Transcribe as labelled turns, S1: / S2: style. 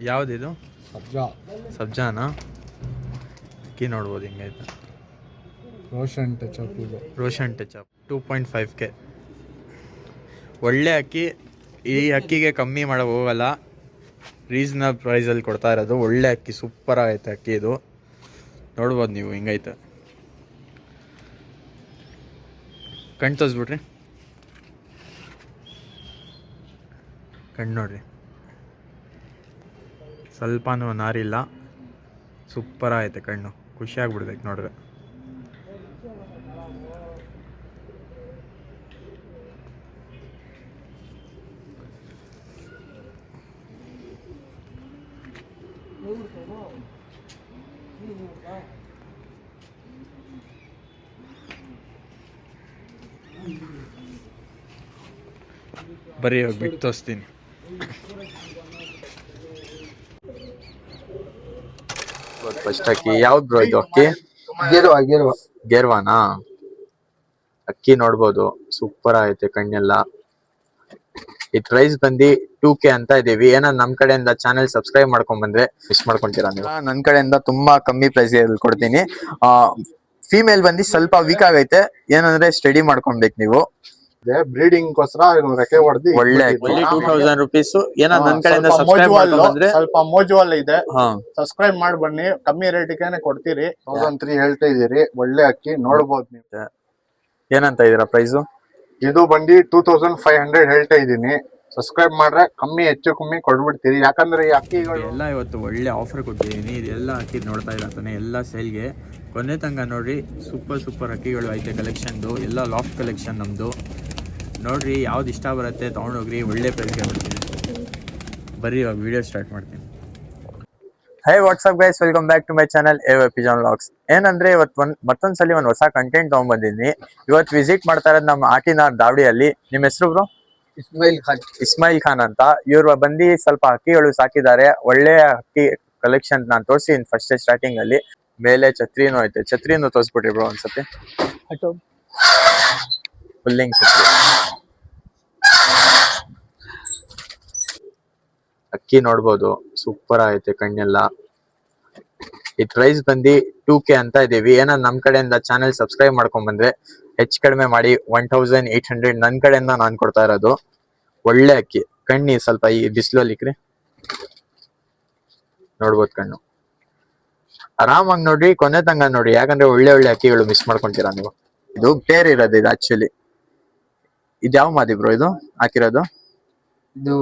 S1: ಯಾವುದಿದು?
S2: ಸಬ್ಜಾ.
S1: ಸಬ್ಜಾನಾ? ಅಕ್ಕಿ ನೋಡ್ಬೋದು ಹಿಂಗೈತೆ.
S2: ರೋಷನ್ ಟಚಪ್ ಇದು.
S1: Roshan touch-up 2.5K. ಒಳ್ಳೆ ಅಕ್ಕಿ. ಈ ಅಕ್ಕಿಗೆ ಕಮ್ಮಿ ಮಾಡೋಕೆ ಹೋಗಲ್ಲ, ರೀಸನಬಲ್ ಪ್ರೈಸಲ್ಲಿ ಕೊಡ್ತಾ ಇರೋದು. ಒಳ್ಳೆ ಅಕ್ಕಿ, ಸೂಪರ್ ಆಗೈತೆ ಅಕ್ಕಿ ಇದು. ನೋಡ್ಬೋದು ನೀವು ಹಿಂಗೈತೆ. ಕಣ್ಣು ತೋರಿಸ್ಬಿಟ್ರಿ, ಕಣ್ಣು ನೋಡ್ರಿ, ಸ್ವಲ್ಪನೂ ನಾರಿಲ್ಲ, ಸೂಪರ್ ಆಗೈತೆ ಕಣ್ಣು. ಖುಷಿ ಆಗ್ಬಿಡ್ಬೇಕು ನೋಡ್ರೆ. ಬರೀ ಬಿಟ್ಟು ತೋರಿಸ್ತೀನಿ. ಫಸ್ಟ್ ಅಕ್ಕಿ ಯಾವ್ದು ಬ್ರೋ ಇದು? ಅಕ್ಕಿ ಗೇರ್ವಾನಾ? ಅಕ್ಕಿ ನೋಡ್ಬೋದು, ಸೂಪರ್ ಆಗೈತೆ ಕಣ್ಣೆಲ್ಲ. ಈ ಪ್ರೈಸ್ ಬಂದು 2K ಅಂತ ಇದೀವಿ. ಏನೋ ನಮ್ ಕಡೆಯಿಂದ ಚಾನೆಲ್ ಸಬ್ಸ್ಕ್ರೈಬ್ ಮಾಡ್ಕೊಂಡ್ ಬಂದ್ರೆ ಮಿಸ್ ಮಾಡ್ಕೊಂತೀರಾ ನೀವು. ನನ್ ಕಡೆಯಿಂದ ತುಂಬಾ ಕಮ್ಮಿ ಪ್ರೈಸ್ ಕೊಡ್ತೀನಿ. ಫೀಮೇಲ್ ಬಂದು ಸ್ವಲ್ಪ ವೀಕ್ ಆಗೈತೆ, ಏನಂದ್ರೆ ಸ್ಟಡಿ ಮಾಡ್ಕೊಬೇಕು ನೀವು.
S2: ಬ್ರೀಡಿಂಗ್ ಗೋಸ್ಕರ ರೆಕ್ಕೆ ಹೊಡೆದಿ
S1: ಒಳ್ಳೆ 2000 rupees. ಏನೋ ನನ್ ಕಡೆಯಿಂದ ಸಬ್ಸ್ಕ್ರೈಬ್ ಮಾಡ್ಕೊಂಡ್ ಬಂದ್ರೆ
S2: ಸ್ವಲ್ಪ ಮೋಜುವಲ್ ಇದೆ, ಸಬ್ಸ್ಕ್ರೈಬ್ ಮಾಡಿ ಬನ್ನಿ. ಕಮ್ಮಿ ರೇಟಿಗೆ ಕೊಡ್ತೀರಿ. 1003 ಹೇಳ್ತಾ ಇದೀರಿ. ಒಳ್ಳೆ ಅಕ್ಕಿ ನೋಡ್ಬೋದು ನೀವು.
S1: ಏನಂತ ಇದೀರಾ ಪ್ರೈಸು?
S2: ಇದು ಬಂದು 2500 ಹೇಳ್ತಾ ಇದೀನಿ. ಸಬ್ಸ್ಕ್ರೈಬ್ ಮಾಡ್ರೆ ಕಮ್ಮಿ ಹೆಚ್ಚು ಕಮ್ಮಿ ಕೊಡ್ಬಿಡ್ತೀರಿ. ಯಾಕಂದ್ರೆ ಈ ಅಕ್ಕಿಗಳು
S1: ಎಲ್ಲ ಇವತ್ತು ಒಳ್ಳೆ ಆಫರ್ ಕೊಟ್ಟಿದ್ದೀನಿ. ಇದೆಲ್ಲ ಅಕ್ಕಿ ನೋಡ್ತಾ ಇದ್ದಾನೆ, ಎಲ್ಲ ಸೇಲ್ಗೆ. ಕೊನೆ ತನಕ ನೋಡ್ರಿ, ಸೂಪರ್ ಅಕ್ಕಿಗಳು ಐತೆ ಕಲೆಕ್ಷನ್ದು. ಎಲ್ಲ ಲಾಫ್ಟ್ ಕಲೆಕ್ಷನ್ ನಮ್ಮದು. ನೋಡ್ರಿ, ಯಾವ್ದು ಇಷ್ಟ ಬರುತ್ತೆ ತೊಗೊಂಡೋಗ್ರಿ, ಒಳ್ಳೆ ಪ್ರೈಸ್ಗೆ ಬರ್ತೀನಿ. ಬರ್ರಿ ಇವಾಗ ವಿಡಿಯೋ ಸ್ಟಾರ್ಟ್ ಮಾಡ್ತೀನಿ. Hi what's up guys, welcome back to my channel AYP John Vlogs. ಏನಂದ್ರೆ ಇವತ್ತು ಮತ್ತೊಂದ್ಸಲಿ ಒಂದು ಹೊಸ ಕಂಟೆಂಟ್ ತೊಗೊಂಡ್ಬಂದಿದ್ದೀನಿ. ಇವತ್ತು ವಿಸಿಟ್ ಮಾಡ್ತಾ ಇರೋದು ನಮ್ಮ ಆಟಿನಾರ್ ದಾವಡಿಯಲ್ಲಿ. ನಿಮ್ಮ ಹೆಸರು ಬ್ರೋ? ಇಸ್ಮಾಯಿಲ್ ಖಾನ್ ಅಂತ. ಇವ್ರು ಬಂದು ಸ್ವಲ್ಪ ಹಕ್ಕಿಗಳು ಸಾಕಿದ್ದಾರೆ. ಒಳ್ಳೆ ಹಕ್ಕಿ ಕಲೆಕ್ಷನ್ ನಾನು ತೋರಿಸಿದ್ದೀನಿ ಫಸ್ಟ್ ಸ್ಟಾರ್ಟಿಂಗ್ ಅಲ್ಲಿ. ಮೇಲೆ ಛತ್ರಿನೂ ಐತೆ, ಛತ್ರಿನೂ ತೋರಿಸ್ಬಿಟ್ರಿ ಬ್ರೋ ಒಂದ್ಸತಿ. ಫುಲ್ಲಿಂಗ್ ಛತ್ರಿ. ಅಕ್ಕಿ ನೋಡ್ಬೋದು, ಸೂಪರ್ ಆಗೈತೆ ಕಣ್ಣೆಲ್ಲ. ಈ ಪ್ರೈಸ್ ಬಂದು 2K ಅಂತ ಇದೀವಿ. ಏನೋ ನಮ್ ಕಡೆಯಿಂದ ಚಾನೆಲ್ ಸಬ್ಸ್ಕ್ರೈಬ್ ಮಾಡ್ಕೊಂಡ್ ಬಂದ್ರೆ ಹೆಚ್ಚು ಕಡಿಮೆ ಮಾಡಿ 1800 ನನ್ ಕಡೆಯಿಂದ ನಾನ್ ಕೊಡ್ತಾ ಇರೋದು. ಒಳ್ಳೆ ಅಕ್ಕಿ. ಕಣ್ಣಿ ಸ್ವಲ್ಪ ಈ ಬಿಸಿಲಲ್ಲಿ ಇಕ್ರಿ, ನೋಡ್ಬೋದು ಕಣ್ಣು. ಆರಾಮಾಗಿ ನೋಡ್ರಿ, ಕೊನೆ ತಂಗ ನೋಡ್ರಿ, ಯಾಕಂದ್ರೆ ಒಳ್ಳೆ ಅಕ್ಕಿಗಳು ಮಿಸ್ ಮಾಡ್ಕೊಂತೀರಾ ನೀವು. ಇದು ಪೇರ್ ಇರೋದು ಇದು ಆಕ್ಚುಲಿ. ಇದು ಯಾವ ಮಾದಿ ಬ್ರೋ ಇದು ಹಾಕಿರೋದು?
S2: ಇದು